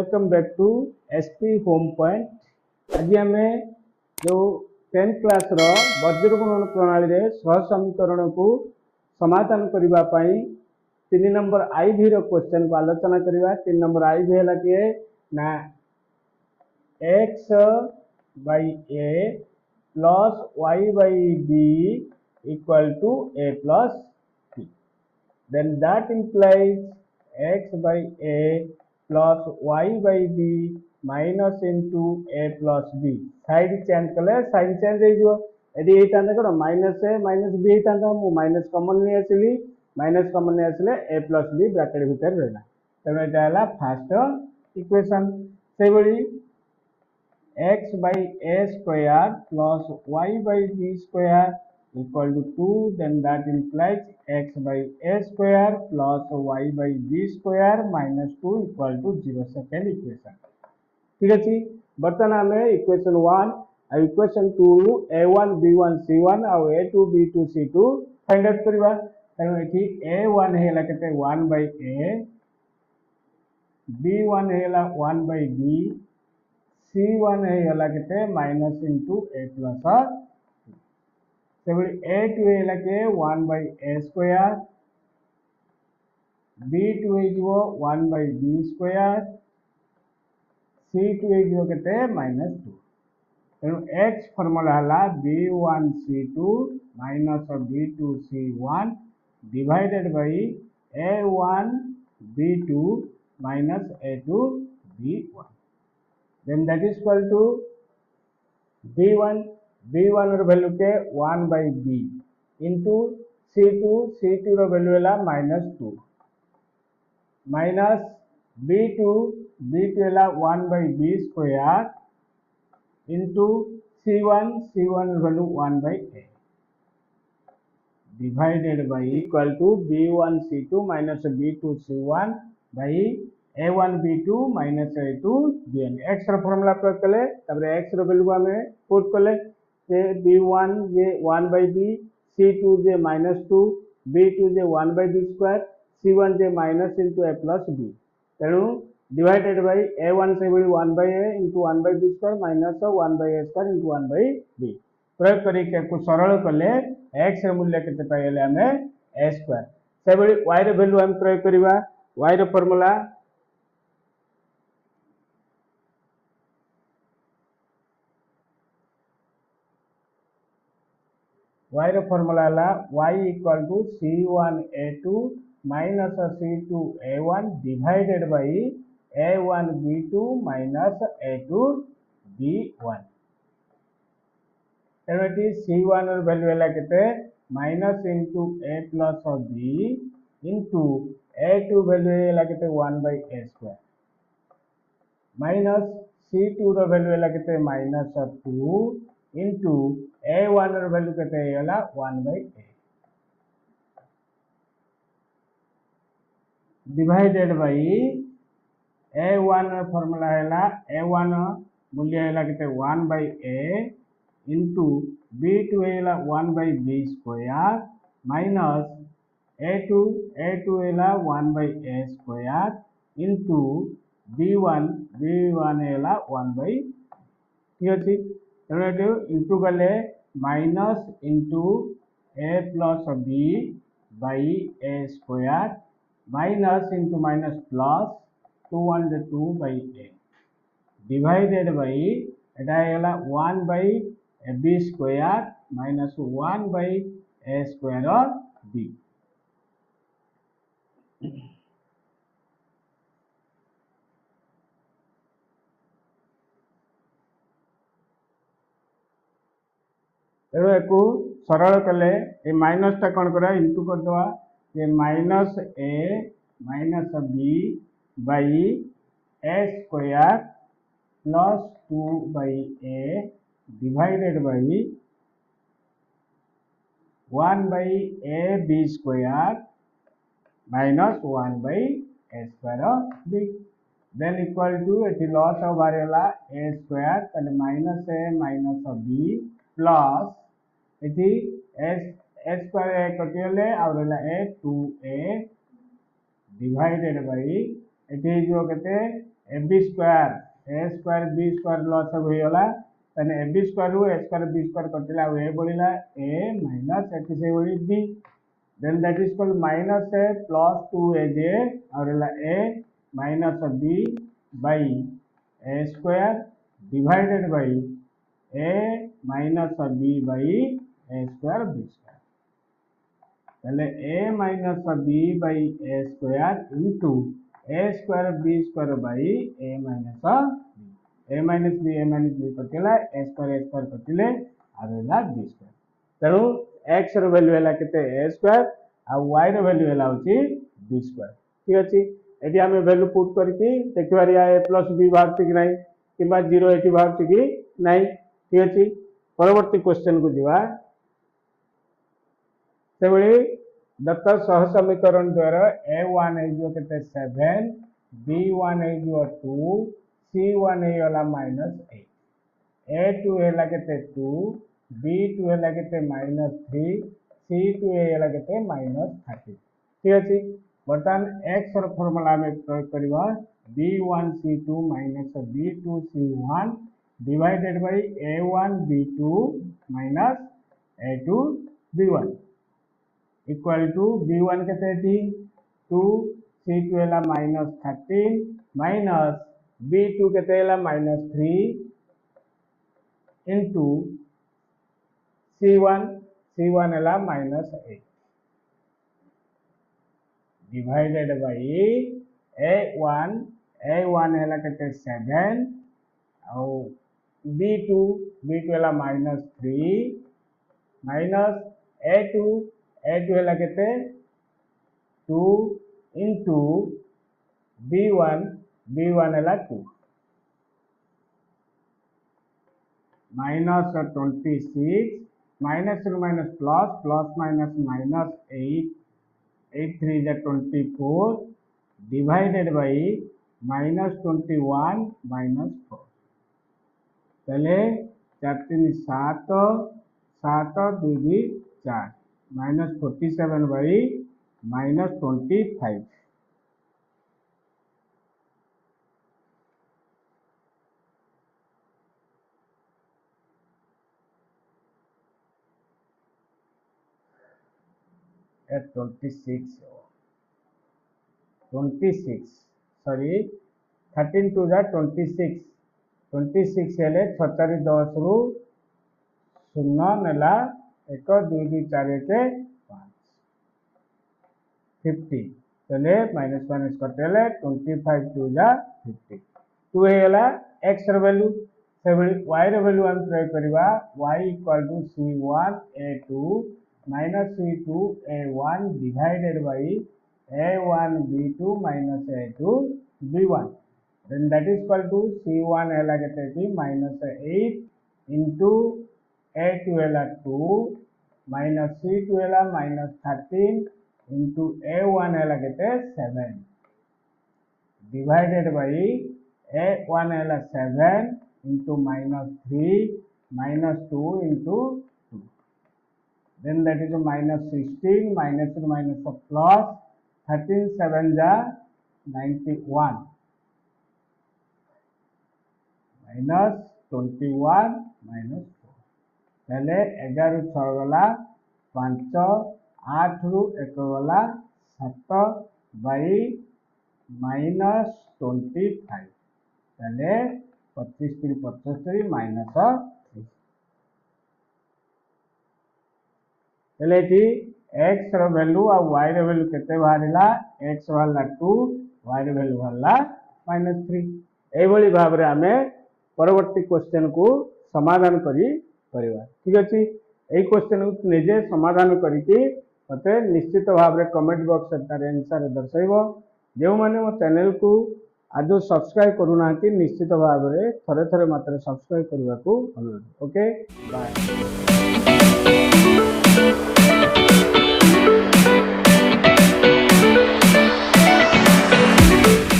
Welcome back to SP home point. आज आम जो 10th क्लास बज्र गुणन प्रणाली रे सह समीकरण को समाधान करने 3 नंबर आईवी क्वेश्चन को आलोचना करवा। 3 नंबर आईवी है किए ना x by a plus y by b equal to a plus b. Then that implies x by a plus y by b minus into a plus b. Side change कले sign change हो यदि एटा कौन minus ए minus B होता मु minus common नहीं आसली minus common नहीं आसले ए प्लस बी ब्रैकेट भीतर रहला तेणु एटा हला फर्स्ट इक्वेशन। से बड़ी x by a square plus y by b square equal to 2, then that implies x by a square plus y by b square minus 2 equal to 0. Second equation ठीक अच्छे। बर्तमान आम इक्वेशन 1 और equation 2 a1 b1 c1 और a2 b2 c2 find out करवा। तेणु ये a1 है 1 by a, b1 है 1 by b, c1 है माइनस इंटू ए प्लस a2 है 1 by a स्क्वायर, b2 है 1 by b स्क्वायर, c2 है माइनस 2। तेणु x फॉर्मूला है b1 c2 minus b2 c1 divided by a1 b2 minus a2 b1। then that is equal to b1 रो value के 1 by b into c2 रो value है minus 2 minus b2 है 1 by b square into c1 रो value 1 by a divided by equal to b1 c2 minus b2 c1 by a1 b2 minus a2 bn। x रो formula प्रयोग कले तबरे x रो value हमें put कले जे b1 J 1 by b, c2 J minus 2, b2 J 1 by b square, c1 J minus into a plus b। तेणु divided by a1 से बड़ी 1 by a into 1 by b square minus 1 by a square into 1 by b प्रयोग करके को सरल कले x रो मूल्य केते पाइले हमें a स्क्वायर। से बड़ी y रो वैल्यू हम प्रयोग करबा। y रो फार्मूला y रो फार्मूला है y equal to c1 a2 minus c2 a1 divided by a1 b2 minus a2 b1। तेणु c1 रो वैल्यू है केते minus into a plus b into a2 value है केते 1 by a square minus c2 रो value है केते minus 2 into a1 रो value केते हैला 1 by a divided by a1 formula हैला a1 मूल्य हैला केते 1 by a इंटू b2 हैला 1 by b square minus a2 हैला 1 by a square into b1 हैला 1 by ठीक अछि। तेणु इंटू गले minus into a plus b by a square minus into minus plus 2 1 2 by a divided by एटा हैला 1 by b square minus 1 by a square और b। तेणु एक सरल कले ये माइनस टा कौन करा इंटू कर दवा ये minus a minus b by a square plus 2 by a divided by 1 by a b square minus 1 by a square b। Then equal to eighty loss of बारेला a स्क्वायर तले minus a minus b plus इति a square कटिले और a 2a divided by eighty जो केते A B square B square loss हो गला तने ए बी स्क्वायर रु A square B square कटिला A बोलिला A minus eighty से बोली B then that is called minus a plus 2aj और a minus b by a square divided by a minus b by a square b square पहले a minus b by a square into a square b square by a minus b कटिला a square कटिले आरेला b square तेणु x रो value हैला केते a square आ y रो value हैला होची b स्क्वायर ठीक अछि एटी हमें वैल्यू पुट करके देखिबारिया a प्लस b बाहर कि नहीं किबा 0 एटी बाहर कि नहीं ठीक अछि परवर्ती क्वेश्चन को दिवा सेबळी दत्त सहसमीकरण द्वारा a1 है जो केते 7 b1 है जो 2 c1 है वाला -8 a2 हैला केते 2 b2 है लगते -3 c2 है लगते -30 ठीक अछि बर्तमान x रो फार्मूला में प्रयोग करबा b1 c2 b2 c1 divided by a1 b2 a2 b1 equal to b1 केते थी 2 c2 हैला -13 माइनस b2 केते हैला -3 इनटू C1 है -8 डिवाइडेड बाई A1 है कहते 7 और B2 है -3 माइनस A2 है कहते 2 इंटू B1 है 2 minus 26 minus minus plus plus minus minus 8 3 is 24 divided by -21 -4 पहले 4 3 7 7 2 2 4 -47 by -25 at 26 sorry 13 to the 26 हेले 46 10 रु 0 नेला 1 2 2 4 के 5 50 चले माइनस माइनस कटेले 25 टू जा 50 2 हेला x रो वैल्यू सेबली y रो वैल्यू हम प्रयोग करबा y equal to c1 a2 minus c2 a1 divided by a1 b2 minus a2 b1 then that is equal to c1 है लगते थी -8 into a2 है 2 minus c2 है -13 into a1 है लगते 7 divided by a1 है 7 into -3 -2 into then that is a -16 minus of plus 13 7 ja 91 minus 21 minus 4 पहले 11 6 गला 5 8 रु 1 गला 7 बाई -25 पहले 25 3 75 माइनस 3 पहले थी x रो वैल्यू और y रो वैल्यू केते बाहरिला x वाला 2 y रो वैल्यू वाला -3 ए भली भाव रे हमें परवर्ती क्वेश्चन को समाधान करी परिबा ठीक अछि ए क्वेश्चन को निजे समाधान करी कि मते निश्चित भाव रे कमेंट बॉक्स रे आंसर दर्शाइबो जो माने मो चैनल को आज सब्सक्राइब करूना कि निश्चित भाव रे थरे थरे मात्र सब्सक्राइब करबा को अनुरोध ओके बाय।